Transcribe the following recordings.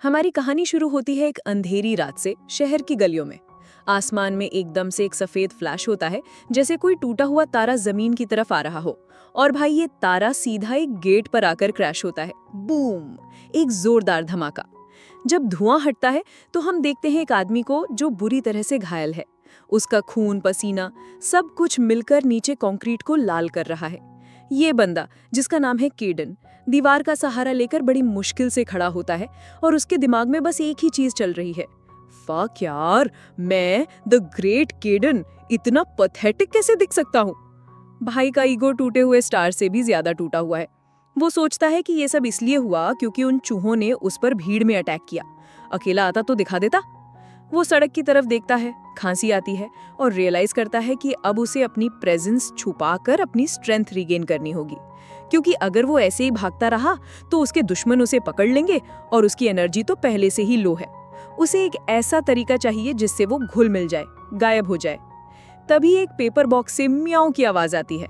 हमारी कहानी शुरू होती है एक अंधेरी रात से शहर की गलियों में। आसमान में एकदम से एक सफेद फ्लैश होता है, जैसे कोई टूटा हुआ तारा जमीन की तरफ आ रहा हो। और भाई ये तारा सीधा एक गेट पर आकर क्रैश होता है। बूम! एक जोरदार धमाका। जब धुआं हटता है तो हम देखते हैं एक आदमी को जो बुरी तरह से घायल है। उसका खून पसीना सब कुछ मिलकर नीचे कंक्रीट को लाल कर रहा है। ये बंदा, जिसका नाम है केडन, दीवार का सहारा लेकर बड़ी मुश्किल से खड़ा होता है और उसके दिमाग में बस एक ही चीज चल रही है। फक यार, मैं द ग्रेट केडन इतना पथेटिक कैसे दिख सकता हूँ। भाई का ईगो टूटे हुए स्टार से भी ज्यादा टूटा हुआ है। वो सोचता है कि ये सब इसलिए हुआ क्योंकि उन चूहों ने उस पर भीड़ में अटैक किया। अकेला आता तो दिखा देता। वो सड़क की तरफ देखता है, खांसी आती है और रियलाइज करता है कि अब उसे अपनी प्रेजेंस छुपाकर अपनी स्ट्रेंथ रिगेन करनी होगी, क्योंकि अगर वो ऐसे ही भागता रहा तो उसके दुश्मन उसे पकड़ लेंगे और उसकी एनर्जी तो पहले से ही लो है। उसे एक ऐसा तरीका चाहिए जिससे वो घुल मिल जाए, गायब हो जाए। तभी एक पेपर बॉक्स से म्याऊं की आवाज आती है।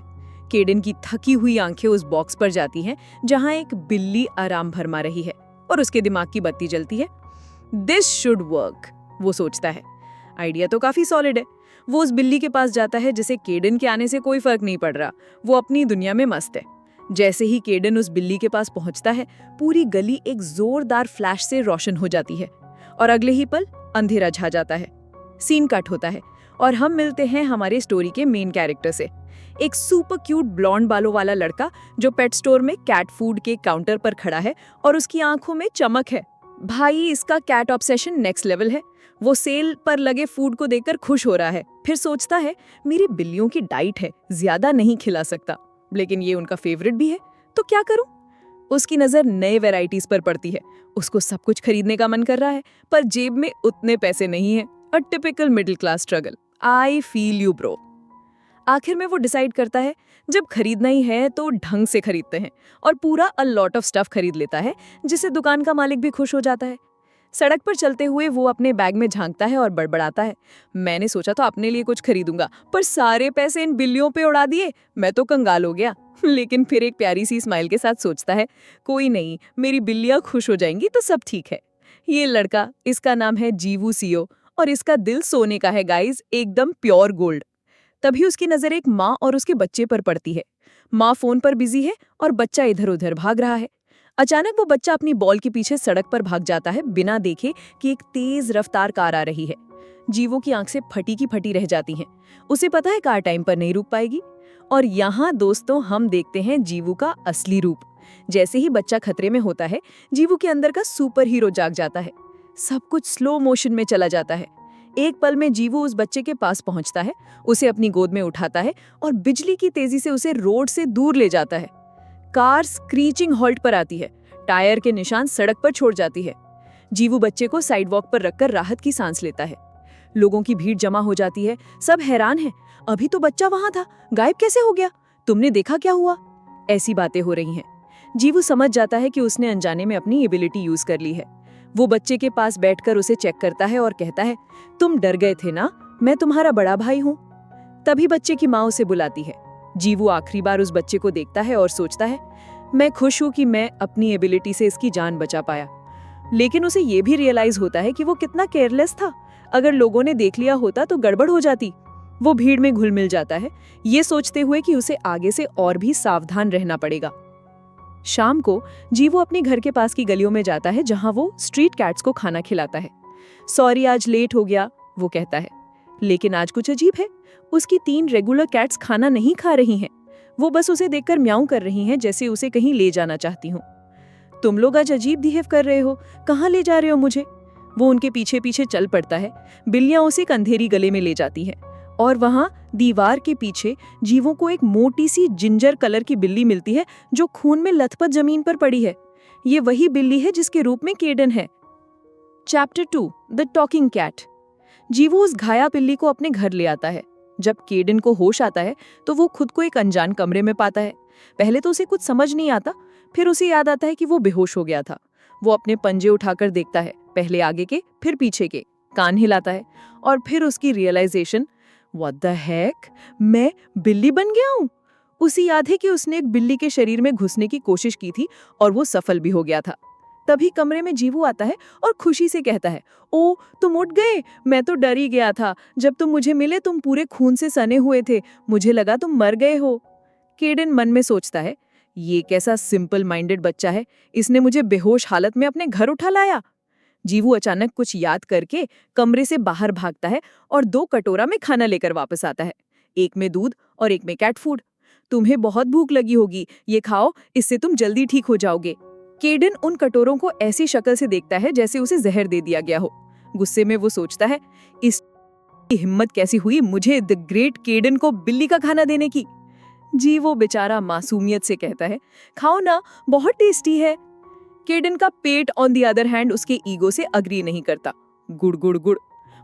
केडन की थकी हुई आंखें उस बॉक्स पर जाती हैं जहां एक बिल्ली आराम फरमा रही है और उसके दिमाग की बत्ती जलती है। दिस शुड वर्क, वो सोचता है। आइडिया तो काफी सॉलिड है। वो उस बिल्ली के पास जाता है जिसे केडन के आने से कोई फर्क नहीं पड़ रहा, वो अपनी दुनिया में मस्त है। जैसे ही केडन उस बिल्ली के पास पहुंचता है, पूरी गली एक जोरदार फ्लैश से रोशन हो जाती है और अगले ही पल अंधेरा छा जाता है। सीन कट होता है और हम मिलते हैं हमारे स्टोरी के मेन कैरेक्टर से, एक सुपर क्यूट ब्लॉन्ड बालों वाला लड़का जो पेट स्टोर में कैट फूड के काउंटर पर खड़ा है और उसकी आंखों में चमक है। भाई, इसका कैट ऑब्सेशन नेक्स्ट लेवल है। वो सेल पर लगे फूड को देखकर खुश हो रहा है, फिर सोचता है मेरी बिल्लियों की डाइट है, ज्यादा नहीं खिला सकता, लेकिन ये उनका फेवरेट भी है, तो क्या करूं? उसकी नजर नए वैरायटीज पर पड़ती है। उसको सब कुछ खरीदने का मन कर रहा है, पर जेब में उतने पैसे नहीं है। A typical middle class struggle. I feel you bro. आखिर में वो डिसाइड करता है जब खरीदना ही है तो ढंग से खरीदते हैं और पूरा अ लॉट ऑफ स्टफ खरीद लेता है, जिससे दुकान का मालिक भी खुश हो जाता है। सड़क पर चलते हुए वो अपने बैग में झांकता है और बड़बड़ाता है, मैंने सोचा था अपने लिए कुछ खरीदूंगा, पर सारे पैसे इन बिल्लियों पे उड़ा दिए, मैं तो कंगाल हो गया। लेकिन फिर एक प्यारी सी स्माइल के साथ सोचता है, कोई नहीं, मेरी बिल्लियां खुश हो जाएंगी तो सब ठीक है। ये लड़का, इसका नाम है जीवू सीओ और इसका दिल सोने का है गाइस, एकदम प्योर गोल्ड। तभी उसकी नजर एक माँ और उसके बच्चे पर पड़ती है। माँ फोन पर बिजी है और बच्चा इधर उधर भाग रहा है। अचानक वो बच्चा अपनी बॉल के पीछे सड़क पर भाग जाता है, बिना देखे कि एक तेज रफ्तार कार आ रही है। जीवो की आंख से फटी की फटी रह जाती हैं। उसे पता है कार टाइम पर नहीं रुक पाएगी। और यहाँ दोस्तों हम देखते हैं जीवू का असली रूप। जैसे ही बच्चा खतरे में होता है, जीवू के अंदर का सुपर हीरो जाग जाता है। सब कुछ स्लो मोशन में चला जाता है। एक पल में जीवू उस बच्चे के पास पहुंचता है, उसे अपनी गोद में उठाता है और बिजली की तेजी से उसे रोड से दूर ले जाता है। कार स्क्रीचिंग हॉल्ट पर आती है, टायर के निशान सड़क पर छोड़ जाती है। जीवू बच्चे को साइडवॉक पर रखकर राहत की सांस लेता है। लोगों की भीड़ जमा हो जाती है, सब हैरान हैं। अभी तो बच्चा वहां था, गायब कैसे हो गया? तुमने देखा क्या हुआ? ऐसी बातें हो रही हैं। जीवू समझ जाता है कि उसने अनजाने में अपनी एबिलिटी यूज कर ली है। वो बच्चे के पास बैठकर उसे चेक करता है और कहता है, तुम डर गए थे ना, मैं तुम्हारा बड़ा भाई हूँ। तभी बच्चे की माँ उसे बुलाती है। जीवू आखिरी बार उस बच्चे को देखता है और सोचता है, मैं खुश हूं कि मैं अपनी एबिलिटी से इसकी जान बचा पाया। लेकिन उसे ये भी रियलाइज होता है कि वो कितना केयरलेस था। अगर लोगों ने देख लिया होता तो गड़बड़ हो जाती। वो भीड़ में घुल मिल जाता है, ये सोचते हुए कि उसे आगे से और भी सावधान रहना पड़ेगा। शाम को जीवू अपने घर के पास की गलियों में जाता है, जहां वो स्ट्रीट कैट्स को खाना खिलाता है। सॉरी आज लेट हो गया, वो कहता है। लेकिन आज कुछ अजीब है, उसकी 3 रेगुलर कैट्स खाना नहीं खा रही हैं। वो बस उसे देखकर म्याऊं कर रही हैं, जैसे उसे कहीं ले जाना चाहती हूँ। तुम लोग आज अजीब बिहेव कर रहे हो, कहाँ ले जा रहे हो मुझे? वो उनके पीछे पीछे चल पड़ता है। बिल्लियां उसे एक अंधेरी गले में ले जाती हैं और वहां दीवार के पीछे जीवों को एक मोटी सी जिंजर कलर की बिल्ली मिलती है, जो खून में लथपथ जमीन पर पड़ी है। ये वही बिल्ली है जिसके रूप में केडन है। Chapter 2, the talking cat. Jeevu उस घाया बिल्ली को अपने घर ले आता है। जब केडन को होश आता है तो वो खुद को एक अनजान कमरे में पाता है। पहले तो उसे कुछ समझ नहीं आता, फिर उसे याद आता है कि वो बेहोश हो गया था। वो अपने पंजे उठाकर देखता है, पहले आगे के फिर पीछे के, कान हिलाता है और फिर उसकी रियलाइजेशन, व्हाट द हेक, मैं बिल्ली बन गया हूँ। उसे याद है कि उसने एक बिल्ली के शरीर में घुसने की कोशिश की थी और वो सफल भी हो गया था। तभी कमरे में जीवू आता है और खुशी से कहता है, ओ तुम उठ गए, मैं तो डर ही गया था। जब तुम मुझे मिले तुम पूरे खून से सने हुए थे, मुझे लगा तुम मर गए हो। केडन मन में सोचता है, ये कैसा सिंपल माइंडेड बच्चा है, इसने मुझे बेहोश हालत में अपने घर उठा लाया। जीवू अचानक कुछ याद करके कमरे से बाहर भागता है और 2 कटोरा में खाना लेकर वापस आता है, एक में दूध और एक में कैट फूड। तुम्हें बहुत भूख लगी होगी, ये खाओ, इससे तुम जल्दी ठीक हो जाओगे। केडन उन कटोरों को ऐसी शक्ल से देखता है जैसे उसे जहर दे दिया गया हो। गुस्से में वो सोचता है, इसकी हिम्मत कैसी हुई मुझे द ग्रेट केडन को बिल्ली का खाना देने की। जी वो बेचारा मासूमियत से कहता है, खाओ ना, बहुत टेस्टी है। केडन का पेट ऑन द अदर हैंड उसके ईगो से अग्री नहीं करता। गुड़ गुड़ गुड़,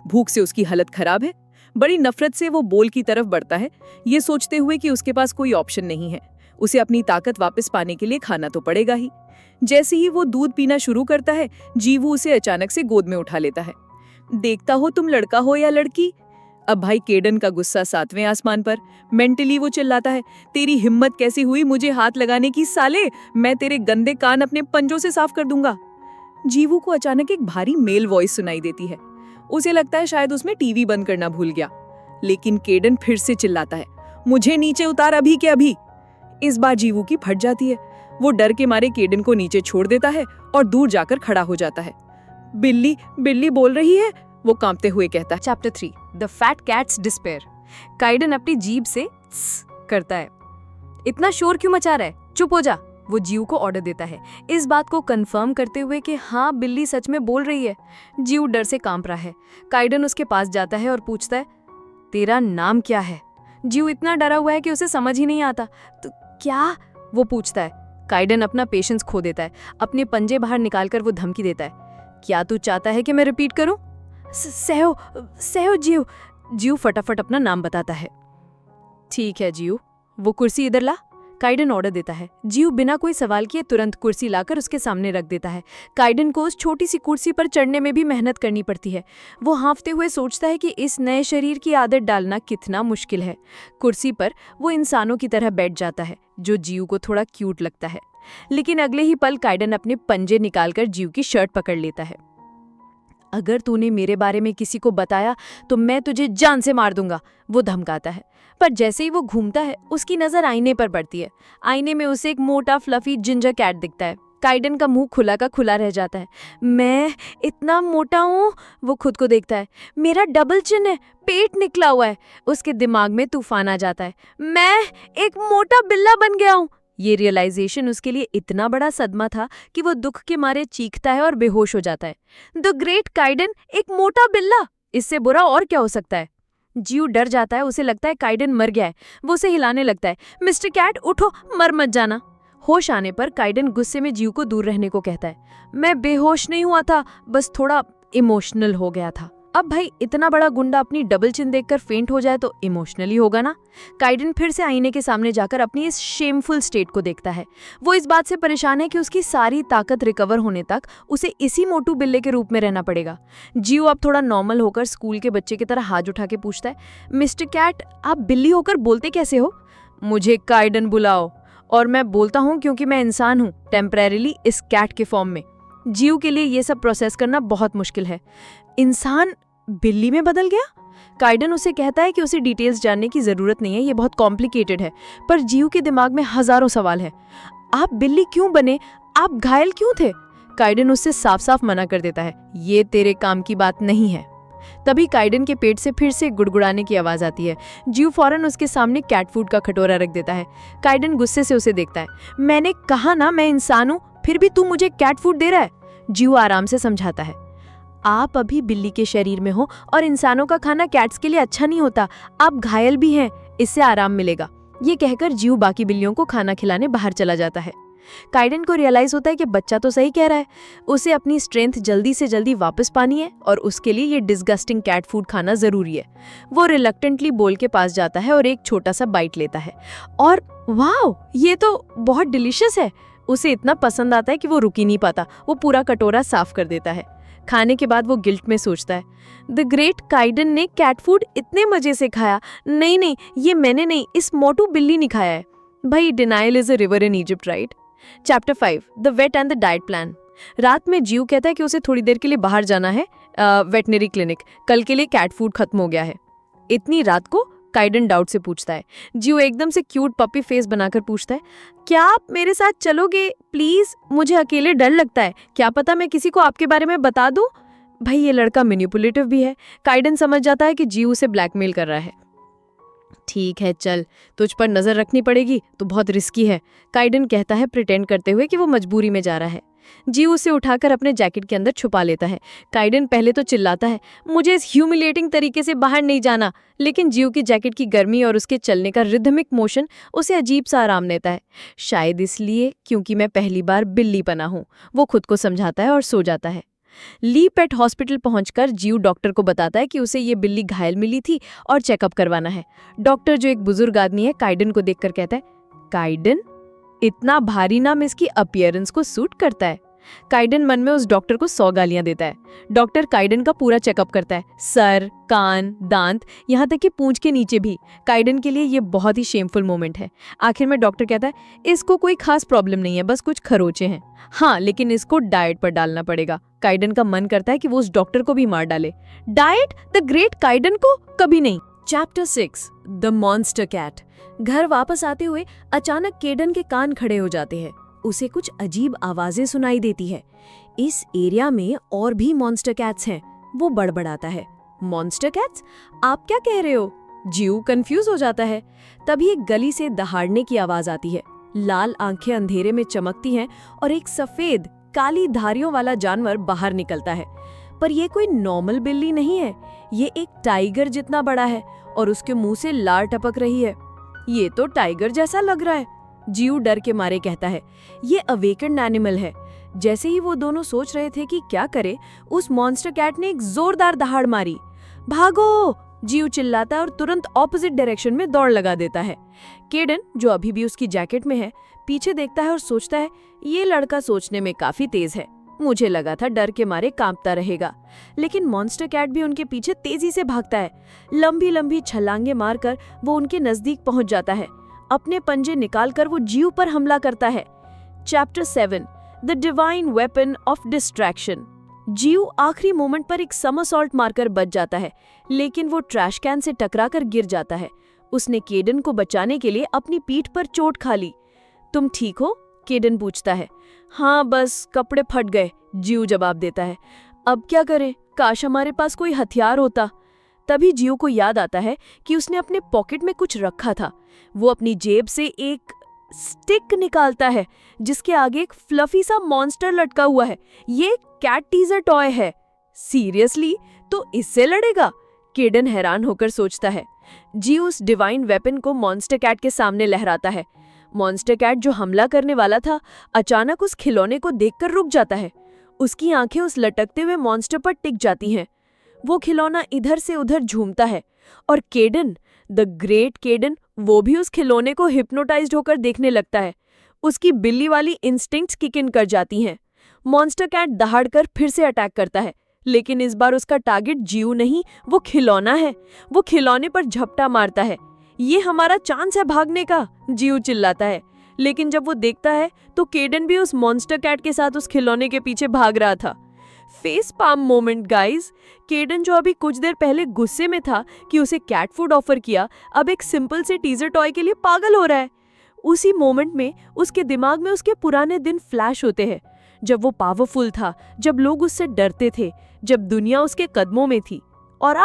भूख से उसकी हालत खराब है। बड़ी नफरत से वो बोल की तरफ बढ़ता है, ये सोचते हुए कि उसके पास कोई ऑप्शन नहीं है, उसे अपनी ताकत वापस पाने के लिए खाना तो पड़ेगा ही। जैसे ही वो दूध पीना शुरू करता है, जीवू उसे अचानक से गोद में उठा लेता है। देखता हो तुम लड़का हो या लड़की। अब भाई केडन का गुस्सा 7वें आसमान पर। मेंटली वो चिल्लाता है, तेरी हिम्मत कैसी हुई मुझे हाथ लगाने की साले, मैं तेरे गंदे कान अपने पंजों से साफ कर दूंगा। जीवू को अचानक एक भारी मेल वॉइस सुनाई देती है। उसे लगता है शायद उसमें टीवी बंद करना भूल गया, लेकिन केडन फिर से चिल्लाता है, मुझे नीचे उतार अभी के अभी। इस बार जीवू की फट जाती है। वो डर के मारे केडन को नीचे छोड़ देता है और दूर जाकर खड़ा हो जाता है। बिल्ली बिल्ली बोल रही है, वो कांपते हुए कहता है। Chapter 3 the fat cat's despair. Kaiden अपनी जीभ से "त्स" करता है। इतना शोर क्यों मचा रहा है, चुप हो जा। वो जीव को ऑर्डर देता है, इस बात को कंफर्म करते हुए कि हाँ बिल्ली सच में बोल रही है। जीव डर से कांप रहा है। काइडन उसके पास जाता है और पूछता है, तेरा नाम क्या है। जीव इतना डरा हुआ है कि उसे समझ ही नहीं आता। तो क्या, वो पूछता है। काइडन अपना पेशेंस खो देता है। अपने पंजे बाहर निकालकर वो धमकी देता है, क्या तू चाहता है कि मैं रिपीट करूं? सहयो सहयो जीव। जीव फटाफट अपना नाम बताता है। ठीक है जीव, वो कुर्सी इधर ला। काइडन ऑर्डर देता है। जीव बिना कोई सवाल किए तुरंत कुर्सी लाकर उसके सामने रख देता है। काइडन को उस छोटी सी कुर्सी पर चढ़ने में भी मेहनत करनी पड़ती है। वो हाँफते हुए सोचता है कि इस नए शरीर की आदत डालना कितना मुश्किल है। कुर्सी पर वो इंसानों की तरह बैठ जाता है, जो जीव को थोड़ा क्यूट लगता है। लेकिन अगले ही पल काइडन अपने पंजे निकालकर जीव की शर्ट पकड़ लेता है। अगर तूने मेरे बारे में किसी को बताया तो मैं तुझे जान से मार दूंगा, वो धमकाता है। पर जैसे ही वो घूमता है, उसकी नजर आईने पर पड़ती है। आईने में उसे एक मोटा फ्लफी जिंजर कैट दिखता है। काइडन का मुंह खुला का खुला रह जाता है। मैं इतना मोटा हूँ, वो खुद को देखता है। मेरा डबल चिन है, पेट निकला हुआ है। उसके दिमाग में तूफान आ जाता है। मैं एक मोटा बिल्ला बन गया हूँ। ये रियलाइजेशन उसके लिए इतना बड़ा सदमा था कि वो दुख के मारे चीखता है और बेहोश हो जाता है। द ग्रेट काइडन एक मोटा बिल्ला, इससे बुरा और क्या हो सकता है। जीव डर जाता है, उसे लगता है काइडन मर गया है। वो उसे हिलाने लगता है। मिस्टर कैट उठो, मर मत जाना। होश आने पर काइडन गुस्से में जीव को दूर रहने को कहता है। मैं बेहोश नहीं हुआ था, बस थोड़ा इमोशनल हो गया था। अब भाई इतना बड़ा गुंडा अपनी डबल चिन देखकर फेंट हो जाए तो इमोशनली होगा ना। काइडन फिर से आईने के सामने जाकर अपनी इस शेमफुल स्टेट को देखता है। वो इस बात से परेशान है कि उसकी सारी ताकत रिकवर होने तक उसे इसी मोटू बिल्ले के रूप में रहना पड़ेगा। जीव अब थोड़ा नॉर्मल होकर स्कूल के बच्चे की तरह हाथ उठा के पूछता है, मिस्टर कैट आप बिल्ली होकर बोलते कैसे हो? मुझे काइडन बुलाओ। और मैं बोलता हूँ क्योंकि मैं इंसान हूँ, टेम्परेरीली इस कैट के फॉर्म में। जीव के लिए ये सब प्रोसेस करना बहुत मुश्किल है। इंसान बिल्ली में बदल गया? काइडन उसे कहता है कि उसे डिटेल्स जानने की जरूरत नहीं है, ये बहुत कॉम्प्लिकेटेड है। पर जीव के दिमाग में हजारों सवाल हैं। आप बिल्ली क्यों बने? आप घायल क्यों थे? काइडन उससे साफ साफ मना कर देता है, ये तेरे काम की बात नहीं है। तभी काइडन के पेट से फिर से गुड़गुड़ाने की आवाज आती है। जीव फौरन उसके सामने कैट फूड का कटोरा रख देता है। काइडन गुस्से से उसे देखता है। मैंने कहा ना मैं इंसान हूं, फिर भी तू मुझे कैट फूड दे रहा है। जीव आराम से समझाता है, आप अभी बिल्ली के शरीर में हो और इंसानों का खाना कैट्स के लिए अच्छा नहीं होता। आप घायल भी हैं, इससे आराम मिलेगा। ये कहकर जीव बाकी बिल्लियों को खाना खिलाने बाहर चला जाता है। काइडन को रियलाइज होता है कि बच्चा तो सही कह रहा है, उसे अपनी स्ट्रेंथ जल्दी से जल्दी वापस पानी है और उसके लिए ये डिस्गस्टिंग कैट फूड खाना जरूरी है। वो रिलक्टेंटली बोल के पास जाता है और एक छोटा सा बाइट लेता है और वाह, ये तो बहुत डिलीशियस है। उसे इतना पसंद आता है कि वो रुक ही नहीं पाता। वो पूरा कटोरा साफ कर देता है। खाने के बाद वो गिल्ट में सोचता है, द ग्रेट काइडन ने कैट फूड इतने मजे से खाया। नहीं, ये मैंने नहीं, इस मोटू बिल्ली ने खाया है। भाई denial is a river in Egypt, right? Chapter 5 the weight and the diet plan. रात में जीव कहता है कि उसे थोड़ी देर के लिए बाहर जाना है, वेटनरी क्लिनिक, कल के लिए कैट फूड खत्म हो गया है। इतनी रात को काइडन डाउट से पूछता है। जीव एकदम से क्यूट पपी फेस बनाकर पूछता है, क्या आप मेरे साथ चलोगे प्लीज? मुझे अकेले डर लगता है, क्या पता मैं किसी को आपके बारे में बता दूं। भाई ये लड़का मैनिपुलेटिव भी है। काइडन समझ जाता है कि जीव उसे ब्लैकमेल कर रहा है। ठीक है चल, तुझ पर नजर रखनी पड़ेगी तो बहुत रिस्की है, काइडन कहता है प्रिटेंड करते हुए कि वो मजबूरी में जा रहा है। जीव उसे उठाकर अपने जैकेट के अंदर छुपा लेता है। काइडन पहले तो चिल्लाता है, मुझे इस ह्यूमिलेटिंग तरीके से बाहर नहीं जाना, लेकिन जीव की जैकेट की गर्मी और उसके चलने का रिदमिक मोशन उसे अजीब सा आराम देता है। शायद इसलिए क्योंकि मैं पहली बार बिल्ली बना हूँ, वो खुद को समझाता है और सो जाता है। ली पेट हॉस्पिटल पहुंचकर जीव डॉक्टर को बताता है कि उसे ये बिल्ली घायल मिली थी और चेकअप करवाना है। डॉक्टर, जो एक बुजुर्ग आदमी है, काइडन को देखकर कहता है, काइडन, इतना भारी नाम इसकी अपीयरेंस को सूट करता है। काइडन मन में उस डॉक्टर को 100 गालियां देता है। डॉक्टर काइडन का पूरा चेकअप करता है, सर, कान, दांत, यहाँ तक कि पूंछ के नीचे भी। काइडन के लिए ये बहुत ही शेमफुल मोमेंट है। आखिर में डॉक्टर कहता है, इसको कोई खास प्रॉब्लम नहीं है, बस कुछ खरोचे हैं। हाँ, लेकिन इसको डाइट पर डालना पड़ेगा। काइडन का मन करता है कि वो उस डॉक्टर को भी मार डाले। डाइट? द ग्रेट काइडन को कभी नहीं। Chapter 6, the monster cat. घर वापस आते हुए अचानक केडन के कान खड़े हो जाते हैं। उसे कुछ अजीब आवाजें सुनाई देती है। इस एरिया में और भी मॉन्स्टर कैट्स हैं। वो बड़बड़ाता है, मॉन्स्टर कैट्स? आप क्या कह रहे हो? जीव कंफ्यूज हो जाता है। तभी एक गली से दहाड़ने की आवाज आती है। लाल आंखें अंधेरे में चमकती हैं और एक सफेद काली धारियों वाला जानवर बाहर निकलता है। पर यह कोई नॉर्मल बिल्ली नहीं है, ये एक टाइगर जितना बड़ा है और उसके मुंह से लार टपक रही है। ये तो टाइगर जैसा लग रहा है, जीव डर के मारे कहता है। ये अवेकन्ड एनिमल है। जैसे ही वो दोनों सोच रहे थे कि क्या करे, उस मॉन्स्टर कैट ने एक जोरदार दहाड़ मारी। भागो! जीव चिल्लाता है और तुरंत ऑपोजिट डायरेक्शन में दौड़ लगा देता है। केडन, जो अभी भी उसकी जैकेट में है, पीछे देखता है और सोचता है, ये लड़का सोचने में काफी तेज है। मुझे लगा था डर के मारे कांपता रहेगा। लेकिन मॉन्स्टर कैट भी उनके पीछे तेजी से भागता है। लंबी लंबी छलांगे मारकर वो उनके नजदीक पहुंच जाता है। अपने पंजे निकालकर वो जीव पर हमला करता है। Chapter 7, the divine weapon of distraction. जीव आखिरी मोमेंट पर एक समरसॉल्ट मारकर बच जाता है, लेकिन वो ट्रैश कैन से टकराकर गिर जाता है। उसने केडन को बचाने के लिए अपनी पीठ पर चोट खा ली। तुम ठीक हो? केडन पूछता है। हाँ, बस कपड़े फट गए, जीव जवाब देता है। अब क्या करें? काश हमारे पास कोई हथियार होता। तभी जीव को याद आता है कि उसने अपने पॉकेट में कुछ रखा था। वो अपनी जेब से एक स्टिक निकालता है जिसके आगे एक फ्लफी सा मॉन्स्टर लटका हुआ है। ये कैट टीजर टॉय है। सीरियसली? तो इससे लड़ेगा? केडन हैरान होकर सोचता है। जीव उस डिवाइन वेपन को मॉन्स्टर कैट के सामने लहराता है। मॉन्स्टर कैट, जो हमला करने वाला था, अचानक उस खिलौने को देखकर रुक जाता है। उसकी आंखें उस लटकते हुए मॉन्स्टर पर टिक जाती हैं। वो खिलौना इधर से उधर झूमता है और केडन, द ग्रेट केडन, वो भी उस खिलौने को हिप्नोटाइज्ड होकर देखने लगता है। उसकी बिल्ली वाली इंस्टिंक्ट्स किक इन कर जाती हैं। मॉन्स्टर कैट दहाड़कर फिर से अटैक करता है, लेकिन इस बार उसका टारगेट जीव नहीं, वो खिलौना है। वो खिलौने पर झपटा मारता है। ये हमारा चांस है भागने का, जीव चिल्लाता है। लेकिन जब वो देखता है तो केडन भी उस मॉन्स्टर कैट के साथ उस खिलौने के पीछे भाग रहा था। Face palm moment guys. Kaiden, जो अभी कुछ देर पहले गुस्से में था कि उसे कैट फूड ऑफर किया, अब एक सिंपल से टीजर टॉय के लिए पागल हो रहा है। उसी मोमेंट में उसके दिमाग में उसके पुराने दिन फ्लैश होते हैं, जब वो पावरफुल था, जब लोग उससे डरते थे, जब दुनिया उसके कदमों में थी। और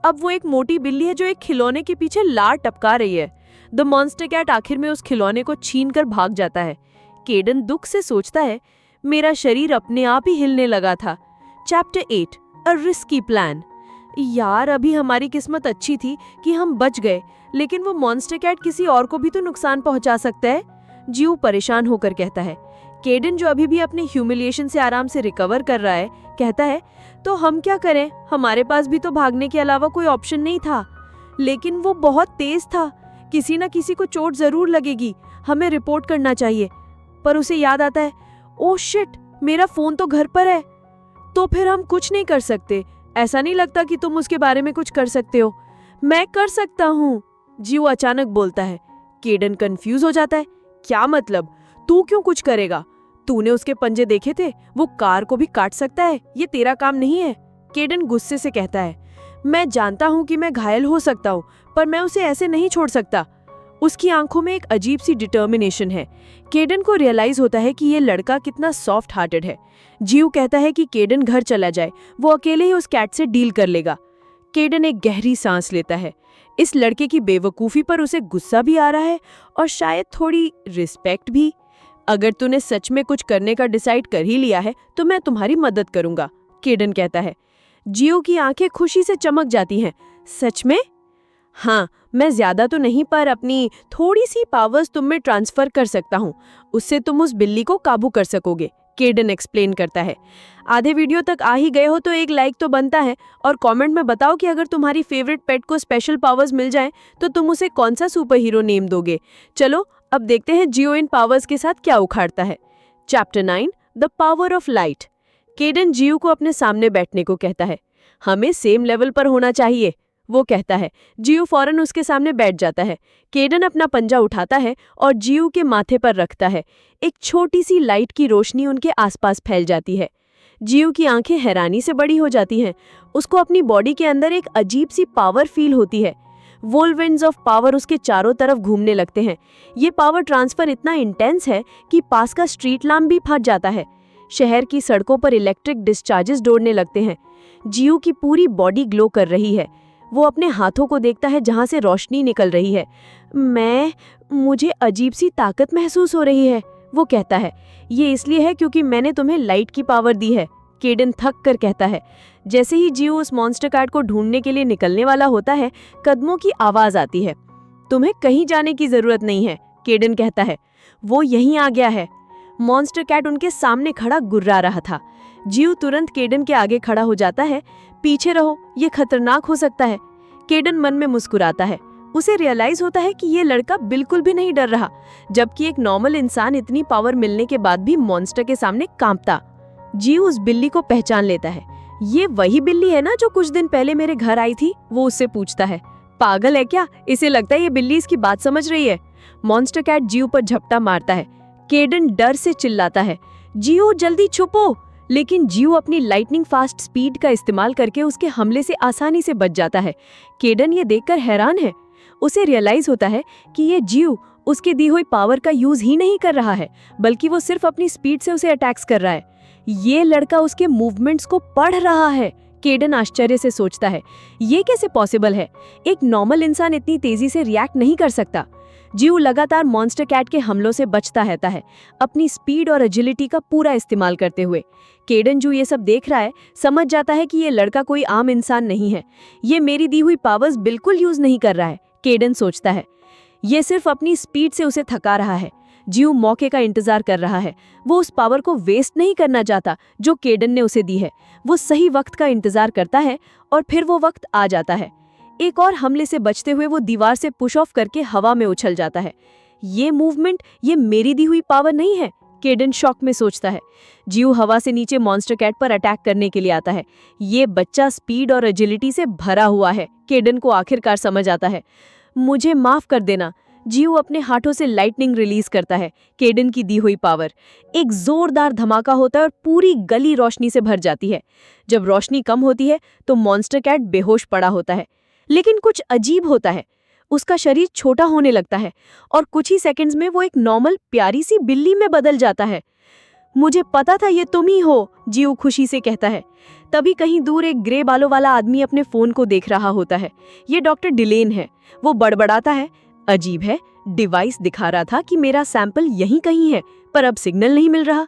अब वो एक मोटी बिल्ली है जो एक खिलौने के पीछे लार टपका रही है। द मॉन्स्टर कैट आखिर में उस खिलौने को छीनकर भाग जाता है। केडन दुख से सोचता है, मेरा शरीर अपने आप ही हिलने लगा था। Chapter 8, a risky plan. यार, अभी हमारी किस्मत अच्छी थी कि हम बच गए, लेकिन वो मॉन्स्टर कैट किसी और को भी तो नुकसान पहुंचा सकता है, जीव परेशान होकर कहता है। केडन, जो अभी भी अपने ह्यूमिलिएशन से आराम से रिकवर कर रहा है, कहता है, तो हम क्या करें? हमारे पास भी तो भागने के अलावा कोई ऑप्शन नहीं था। लेकिन वो बहुत तेज था, किसी न किसी को चोट जरूर लगेगी, हमें रिपोर्ट करना चाहिए। पर उसे याद आता है, ओह शिट, मेरा फोन तो घर पर है। तो फिर हम कुछ नहीं कर सकते। ऐसा नहीं लगता कि तुम उसके बारे में कुछ कर सकते हो। मैं कर सकता हूँ, जीव अचानक बोलता है। केडन कंफ्यूज हो जाता है। क्या मतलब? तू क्यों कुछ करेगा? तूने उसके पंजे देखे थे? वो कार को भी काट सकता है, ये तेरा काम नहीं है। केडन गुस्से से कहता है, मैं जानता हूँ कि मैं घायल हो सकता हूँ, पर मैं उसे ऐसे नहीं छोड़ सकता। उसकी आंखों में एक अजीब सी डिटर्मिनेशन है। केडन को रियलाइज होता है कि ये लड़का कितना सॉफ्ट हार्टेड है। जीव कहता है कि केडन घर चला जाए, वो अकेले ही उस कैट से डील कर लेगा। केडन एक गहरी सांस लेता है। इस लड़के की बेवकूफ़ी पर उसे गुस्सा भी आ रहा है और शायद थोड़ी रिस्पेक्ट भी। अगर तूने सच में कुछ करने का डिसाइड कर ही लिया है तो मैं तुम्हारी मदद करूंगा, केडन कहता है। जियो की आंखें खुशी से चमक जाती हैं। सच में? हाँ, मैं ज्यादा तो नहीं, पर अपनी थोड़ी सी पावर्स तुम में ट्रांसफर कर सकता हूँ। उससे तुम उस बिल्ली को काबू कर सकोगे, केडन एक्सप्लेन करता है। आधे वीडियो तक आ ही गए हो तो एक लाइक तो बनता है, और कमेंट में बताओ कि अगर तुम्हारी फेवरेट पेट को स्पेशल पावर्स मिल जाएं तो तुम उसे कौन सा सुपर हीरो नेम दोगे। चलो अब देखते हैं जियो इन पावर्स के साथ क्या उखाड़ता है। Chapter 9, the power of light. Kaiden जियो को अपने सामने बैठने को कहता है। हमें सेम लेवल पर होना चाहिए, वो कहता है। जियो फौरन उसके सामने बैठ जाता है। केडन अपना पंजा उठाता है और जियो के माथे पर रखता है। एक छोटी सी लाइट की रोशनी उनके आसपास फैल जाती है। जियो की आंखें हैरानी से बड़ी हो जाती हैं। उसको अपनी बॉडी के अंदर एक अजीब सी पावर फील होती है। वोलविंड्स ऑफ पावर उसके चारों तरफ घूमने लगते हैं। ये पावर ट्रांसफर इतना इंटेंस है कि पास का स्ट्रीट लैम्प भी फट जाता है। शहर की सड़कों पर इलेक्ट्रिक डिस्चार्जेस दौड़ने लगते हैं। जियो की पूरी बॉडी ग्लो कर रही है। वो अपने हाथों को देखता है जहां से रोशनी निकल रही है। मुझे अजीब सी ताकत महसूस हो रही है, वो कहता है। ये इसलिए है क्योंकि मैंने तुम्हें लाइट की पावर दी है, केडन थक कर कहता है। जैसे ही जियो उस मॉन्स्टर कैट को ढूंढने के लिए निकलने वाला होता है, कदमों की आवाज आती है। तुम्हें कहीं जाने की जरूरत नहीं है, केडन कहता है। वो यहीं आ गया है। मॉन्स्टर कैट उनके सामने खड़ा गुर्रा रहा था। जियो तुरंत केडन के आगे खड़ा हो जाता है। पीछे रहो, ये खतरनाक हो सकता है। केडन मन में मुस्कुराता है। उसे रियलाइज होता है कि ये लड़का बिल्कुल भी नहीं डर रहा, जबकि एक नॉर्मल इंसान इतनी पावर मिलने के बाद भी मॉन्स्टर के सामने कांपता। जियो उस बिल्ली को पहचान लेता है। ये वही बिल्ली है ना जो कुछ दिन पहले मेरे घर आई थी, वो उससे पूछता है। पागल है क्या? इसे लगता है ये बिल्ली इसकी बात समझ रही है। मॉन्स्टर कैट जियो पर झपटा मारता है। केडन डर से चिल्लाता है, जियो जल्दी छुपो, लेकिन जियो अपनी लाइटनिंग फास्ट स्पीड का इस्तेमाल करके उसके हमले से आसानी से बच जाता है। केडन ये देखकर हैरान है। उसे रियलाइज होता है कि ये जियो उसकी दी हुई पावर का यूज ही नहीं कर रहा है, बल्कि वो सिर्फ अपनी स्पीड से उसे अटैक्स कर रहा है। ये लड़का उसके मूवमेंट्स को पढ़ रहा है, केडन आश्चर्य से सोचता है। ये कैसे पॉसिबल है? एक नॉर्मल इंसान इतनी तेजी से रिएक्ट नहीं कर सकता। जियो लगातार मॉन्स्टर कैट के हमलों से बचता रहता है, अपनी स्पीड और एजिलिटी का पूरा इस्तेमाल करते हुए। केडन जो ये सब देख रहा है, समझ जाता है कि ये लड़का कोई आम इंसान नहीं है। ये मेरी दी हुई पावर्स बिल्कुल यूज नहीं कर रहा है, केडन सोचता है। ये सिर्फ अपनी स्पीड से उसे थका रहा है। जियो मौके का इंतजार कर रहा है। वो उस पावर को वेस्ट नहीं करना चाहता जो केडन ने उसे दी है। वो सही वक्त का इंतजार करता है और फिर वो वक्त आ जाता है। एक और हमले से बचते हुए वो दीवार से पुश ऑफ करके हवा में उछल जाता है। ये मूवमेंट, ये मेरी दी हुई पावर नहीं है, केडन शॉक में सोचता है। जियो हवा से नीचे मॉन्स्टर कैट पर अटैक करने के लिए आता है। ये बच्चा स्पीड और एजिलिटी से भरा हुआ है, केडन को आखिरकार समझ आता है। मुझे माफ कर देना। जियो अपने हाथों से लाइटनिंग रिलीज करता है, केडन की दी हुई पावर। एक जोरदार धमाका होता है और पूरी गली रोशनी से भर जाती है। जब रोशनी कम होती है तो मॉन्स्टर कैट बेहोश पड़ा होता है, लेकिन कुछ अजीब होता है। उसका शरीर छोटा होने लगता है और कुछ ही सेकंड्स में वो एक नॉर्मल प्यारी सी बिल्ली में बदल जाता है। मुझे पता था ये तुम ही हो, जियो खुशी से कहता है। तभी कहीं दूर एक ग्रे बालों वाला आदमी अपने फोन को देख रहा होता है। ये डॉक्टर डिलेन है। वो बड़बड़ाता है, अजीब है, डिवाइस दिखा रहा था कि मेरा सैंपल यहीं कहीं है, पर अब सिग्नल नहीं मिल रहा।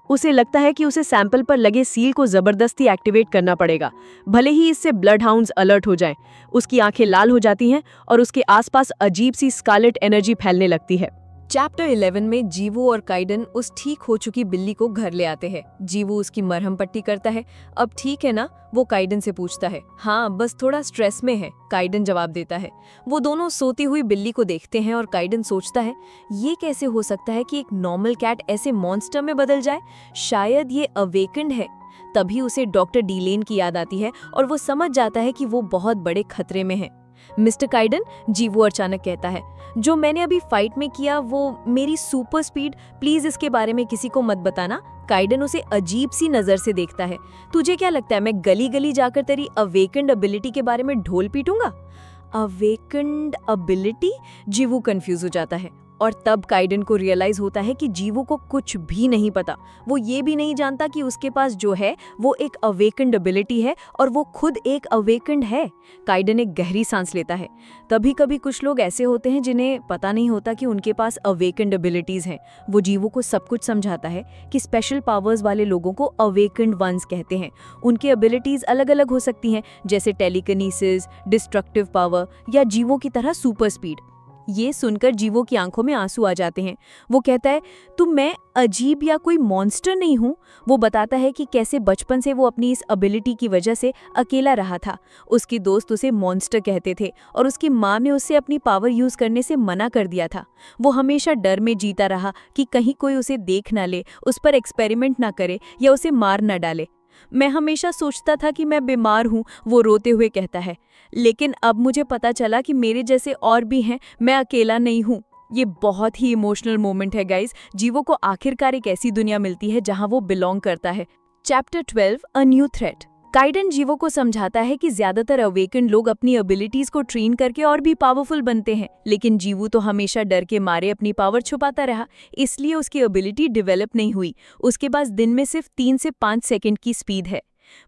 उसे लगता है कि उसे सैंपल पर लगे सील को जबरदस्ती एक्टिवेट करना पड़ेगा, भले ही इससे ब्लड हाउंड्स अलर्ट हो जाएं। उसकी आंखें लाल हो जाती हैं और उसके आसपास अजीब सी स्कारलेट एनर्जी फैलने लगती है। चैप्टर 11 में जीवो और काइडन उस ठीक हो चुकी बिल्ली को घर ले आते हैं। जीवो उसकी मरहम पट्टी करता है। अब ठीक है ना, वो काइडन से पूछता है। हाँ, बस थोड़ा स्ट्रेस में है, काइडन जवाब देता है। वो दोनों सोती हुई बिल्ली को देखते हैं और काइडन सोचता है, ये कैसे हो सकता है कि एक नॉर्मल कैट ऐसे मॉन्स्टर में बदल जाए? शायद ये अवेकन्ड है। तभी उसे डॉक्टर डीलेन की याद आती है और वो समझ जाता है कि वो बहुत बड़े खतरे में है। मिस्टर काइडन, जीवू अचानक कहता है, जो मैंने अभी फाइट में किया वो मेरी सुपर स्पीड, प्लीज इसके बारे में किसी को मत बताना। काइडन उसे अजीब सी नजर से देखता है। तुझे क्या लगता है मैं गली गली जाकर तेरी अवेकेंड एबिलिटी के बारे में ढोल पीटूंगा? Awakened ability? जीवू कंफ्यूज हो जाता है और तब काइडन को रियलाइज होता है कि जीवू को कुछ भी नहीं पता। वो ये भी नहीं जानता कि उसके पास जो है वो एक अवेकेंड एबिलिटी है और वो खुद एक अवेकेंड है। काइडन एक गहरी सांस लेता है। तभी कभी कुछ लोग ऐसे होते हैं जिन्हें पता नहीं होता कि उनके पास अवेकेंड एबिलिटीज हैं। वो जीवू को सब कुछ समझाता है कि स्पेशल पावर्स वाले लोगों को अवेकेंड वंस कहते हैं। उनकी एबिलिटीज अलग अलग हो सकती हैं, जैसे टेलीकिनेसिस, डिस्ट्रक्टिव पावर या जीवों की तरह सुपर स्पीड। ये सुनकर जीवो की आंखों में आंसू आ जाते हैं। वो कहता है, तुम मैं अजीब या कोई मॉन्स्टर नहीं हूँ। वो बताता है कि कैसे बचपन से वो अपनी इस एबिलिटी की वजह से अकेला रहा था। उसकी दोस्त उसे मॉन्स्टर कहते थे और उसकी माँ ने उसे अपनी पावर यूज करने से मना कर दिया था। वो हमेशा डर में जीता रहा कि कहीं कोई उसे देख ना ले, उस पर एक्सपेरिमेंट ना करे या उसे मार ना डाले। मैं हमेशा सोचता था कि मैं बीमार हूँ, वो रोते हुए कहता है, लेकिन अब मुझे पता चला कि मेरे जैसे और भी हैं, मैं अकेला नहीं हूँ। ये बहुत ही इमोशनल मोमेंट है गाइस। जीवो को आखिरकार एक ऐसी दुनिया मिलती है जहाँ वो बिलोंग करता है। Chapter 12, a new threat. Kaiden जीवो को समझाता है कि ज्यादातर अवेकन लोग अपनी एबिलिटीज को ट्रेन करके और भी पावरफुल बनते हैं, लेकिन जीवू तो हमेशा डर के मारे अपनी पावर छुपाता रहा, इसलिए उसकी एबिलिटी डेवलप नहीं हुई। उसके पास दिन में सिर्फ 3 से 5 सेकंड की स्पीड है।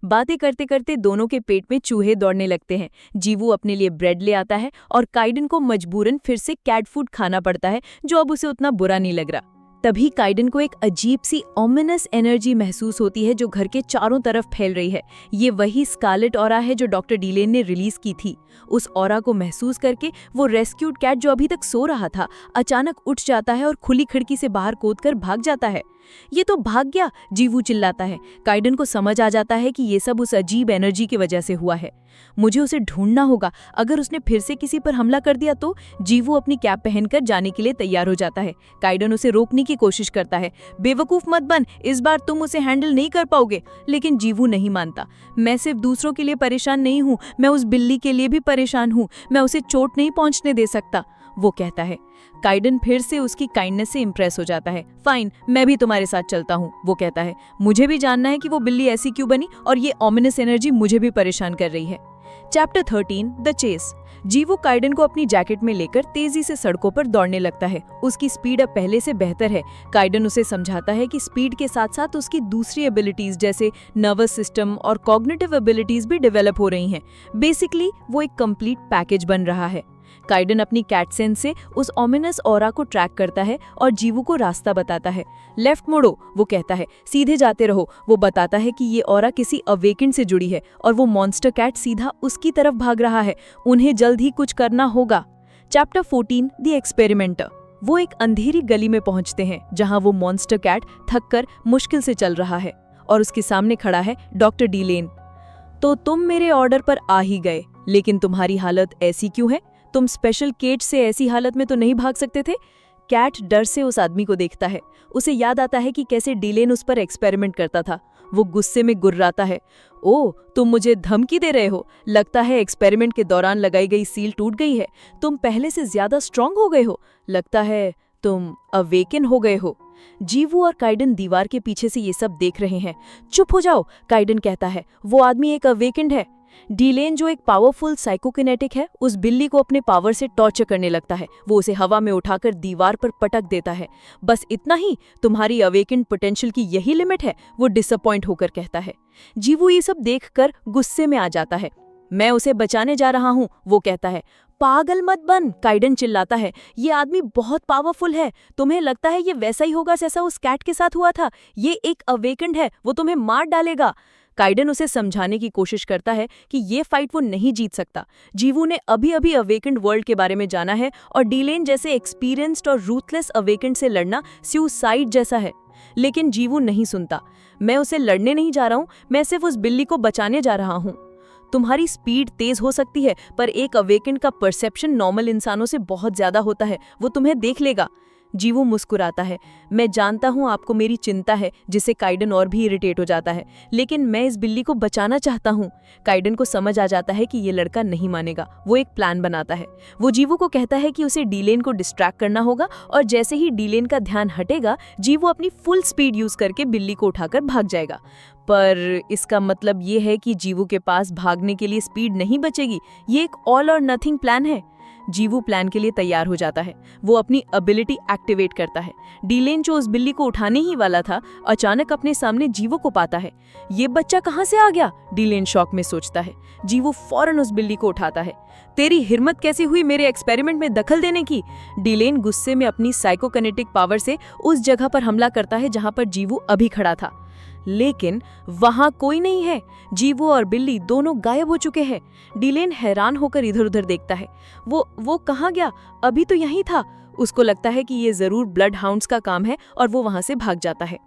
बातें करते करते दोनों के पेट में चूहे दौड़ने लगते हैं। जीवू अपने लिए ब्रेड ले आता है और काइडन को मजबूरन फिर से कैट फूड खाना पड़ता है, जो अब उसे उतना बुरा नहीं लग रहा। तभी काइडन को एक अजीब सी ऑमिनस एनर्जी महसूस होती है जो घर के चारों तरफ फैल रही है। ये वही स्कारलेट ऑरा है जो डॉक्टर डीलेन ने रिलीज की थी। उस ऑरा को महसूस करके वो रेस्क्यूड कैट जो अभी तक सो रहा था अचानक उठ जाता है और खुली खिड़की से बाहर कूदकर भाग जाता है। ये तो भाग गया, जीवू चिल्लाता है। काइडन को समझ आ जाता है कि ये सब उस अजीब एनर्जी की वजह से हुआ है। मुझे उसे ढूंढना होगा, अगर उसने फिर से किसी पर हमला कर दिया तो। जीवू अपनी कैप पहनकर जाने के लिए तैयार हो जाता है। काइडन उसे रोकने की कोशिश करता है। बेवकूफ मत बन, इस बार तुम उसे हैंडल नहीं कर पाओगे। लेकिन जीवू नहीं मानता। मैं सिर्फ दूसरों के लिए परेशान नहीं हूँ, मैं उस बिल्ली के लिए भी परेशान हूँ। मैं उसे चोट नहीं पहुंचने दे सकता, वो कहता है। काइडन फिर से उसकी काइंडनेस से इंप्रेस हो जाता है। फाइन, मैं भी तुम्हारे साथ चलता हूँ, वो कहता है। मुझे भी जानना है कि वो बिल्ली ऐसी क्यों बनी और ये ऑमिनस एनर्जी मुझे भी परेशान कर रही है। Chapter 13, the chase. Jeevu Kaiden को अपनी जैकेट में लेकर तेजी से सड़कों पर दौड़ने लगता है। उसकी स्पीड अब पहले से बेहतर है। काइडन उसे समझाता है कि स्पीड के साथ साथ उसकी दूसरी एबिलिटीज जैसे नर्वस सिस्टम और कॉग्निटिव एबिलिटीज भी डेवलप हो रही हैं। बेसिकली वो एक कंप्लीट पैकेज बन रहा है। काइडन अपनी कैट सेंस से उस ऑमिनस ऑरा को ट्रैक करता है और जीवू को रास्ता बताता है। लेफ्ट मोड़ो, वो कहता है। सीधे जाते रहो, वो बताता है कि ये ऑरा किसी अवेकेंड से जुड़ी है और वो मॉन्स्टर कैट सीधा उसकी तरफ भाग रहा है। उन्हें जल्द ही कुछ करना होगा। Chapter 14, the experimenter. वो एक अंधेरी गली में पहुंचते हैं जहां वो मॉन्स्टर कैट थककर मुश्किल से चल रहा है और उसके सामने खड़ा है डॉक्टर डीलेन। तो तुम मेरे ऑर्डर पर आ ही गए, लेकिन तुम्हारी हालत ऐसी क्यों है? तुम स्पेशल केज से ऐसी हालत में तो नहीं भाग सकते थे? कैट डर से उस आदमी को देखता है। उसे याद आता है कि कैसे डीलेन उस पर एक्सपेरिमेंट करता था। वो गुस्से में गुर्राता है। ओह, तुम मुझे धमकी दे रहे हो? लगता है एक्सपेरिमेंट के दौरान लगाई गई सील टूट गई है। तुम पहले से ज्यादा स्ट्रांग हो गए हो। लगता है तुम अवेकन हो गए हो। जीवू और काइडन दीवार के पीछे से ये सब देख रहे हैं। चुप हो जाओ, काइडन कहता है। वो आदमी एक अवेकेंड है। डीलेन जो एक पावरफुल साइकोकिनेटिक है, उस बिल्ली को अपने पावर से टॉर्चर करने लगता है। वो उसे हवा में उठाकर दीवार पर पटक देता है। बस इतना ही? तुम्हारी अवेकेंड पोटेंशियल की यही लिमिट है? वो डिसअपॉइंट होकर कहता है। जीवू ये सब देखकर गुस्से में आ जाता है। मैं उसे बचाने जा रहा हूँ, वो कहता है। पागल मत बन, काइडन चिल्लाता है। ये आदमी बहुत पावरफुल है। तुम्हें लगता है ये वैसा ही होगा जैसा उस कैट के साथ हुआ था? ये एक अवेकेंड है, वो तुम्हें मार डालेगा। काइडन उसे समझाने की कोशिश करता है कि ये फाइट वो नहीं जीत सकता। जीवू ने अभी अभी अवेकेंड वर्ल्ड के बारे में जाना है और डीलेन जैसे एक्सपीरियंस्ड और रूथलेस अवेकेंड से लड़ना सुसाइड जैसा है। लेकिन जीवू नहीं सुनता। मैं उसे लड़ने नहीं जा रहा हूँ, मैं सिर्फ उस बिल्ली को बचाने जा रहा हूँ। तुम्हारी स्पीड तेज हो सकती है, पर एक अवेकेंड का परसेप्शन नॉर्मल इंसानों से बहुत ज्यादा होता है। वो तुम्हें देख लेगा। जीवू मुस्कुराता है। मैं जानता हूँ आपको मेरी चिंता है, जिससे काइडन और भी इरिटेट हो जाता है, लेकिन मैं इस बिल्ली को बचाना चाहता हूँ। काइडन को समझ आ जाता है कि ये लड़का नहीं मानेगा। वो एक प्लान बनाता है। वो जीवू को कहता है कि उसे डीलेन को डिस्ट्रैक्ट करना होगा, और जैसे ही डीलेन का ध्यान हटेगा, जीवू अपनी फुल स्पीड यूज करके बिल्ली को उठाकर भाग जाएगा। पर इसका मतलब ये है कि जीवू के पास भागने के लिए स्पीड नहीं बचेगी। ये एक ऑल और नथिंग प्लान है। जीवू प्लान के लिए तैयार हो जाता है। वो अपनी एबिलिटी एक्टिवेट करता है। डीलेन जो उस बिल्ली को उठाने ही वाला था, अचानक अपने सामने जीवू को पाता है। ये बच्चा कहाँ से आ गया? डीलेन शॉक में सोचता है। जीवू फौरन उस बिल्ली को उठाता है। तेरी हिम्मत कैसी हुई मेरे एक्सपेरिमेंट में दखल देने की? डीलेन गुस्से में अपनी साइकोकिनेटिक पावर से उस जगह पर हमला करता है जहां पर जीवू अभी खड़ा था, लेकिन वहां कोई नहीं है। जीवू और बिल्ली दोनों गायब हो चुके हैं। डीलेन हैरान होकर इधर उधर देखता है। वो कहाँ गया? अभी तो यहीं था। उसको लगता है कि ये जरूर ब्लड हाउंड्स का काम है और वो वहां से भाग जाता है।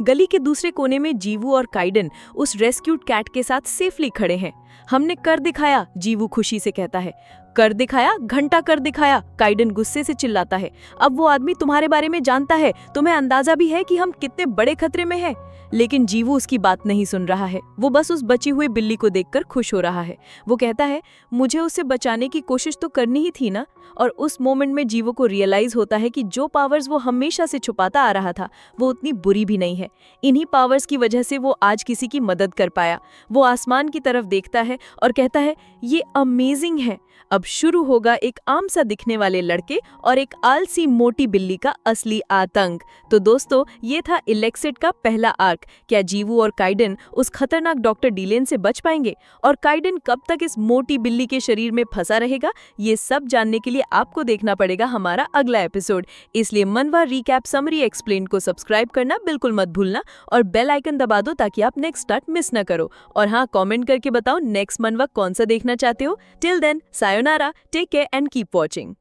गली के दूसरे कोने में जीवू और काइडन उस रेस्क्यूड कैट के साथ सेफली खड़े हैं। हमने कर दिखाया, जीवू खुशी से कहता है। कर दिखाया? घंटा कर दिखाया, काइडन गुस्से से चिल्लाता है। अब वो आदमी तुम्हारे बारे में जानता है। तुम्हें अंदाजा भी है कि हम कितने बड़े खतरे में हैं। लेकिन जीवू उसकी बात नहीं सुन रहा है। वो बस उस बची हुई बिल्ली को देखकर खुश हो रहा है। वो कहता है, मुझे उसे बचाने की कोशिश तो करनी ही थी ना। और उस मोमेंट में जीवू को रियलाइज होता है कि जो पावर्स वो हमेशा से छुपाता आ रहा था, वो उतनी बुरी भी नहीं है। इन्हीं पावर्स की वजह से वो आज किसी की मदद कर पाया। वो आसमान की तरफ देखता है और कहता है, ये अमेजिंग है। अब शुरू होगा एक आम सा दिखने वाले लड़के और एक आलसी मोटी बिल्ली का असली आतंक। तो दोस्तों, ये था इलेक्सिड का पहला आर्क। क्या जीवू और काइडन उस खतरनाक डॉक्टर डीलेन से बच पाएंगे? और काइडन कब तक इस मोटी बिल्ली के शरीर में फंसा रहेगा? ये सब जानने के लिए आपको देखना पड़ेगा हमारा अगला एपिसोड। इसलिए मनवा रीकैप समरी एक्सप्लेन को सब्सक्राइब करना बिल्कुल मत भूलना और बेल आइकन दबा दो ताकि आप नेक्स्ट स्टार्ट मिस ना करो। और हाँ, कमेंट करके बताओ नेक्स्ट मनवा कौन सा देखना चाहते हो। Till then, sayonara, take care and keep watching.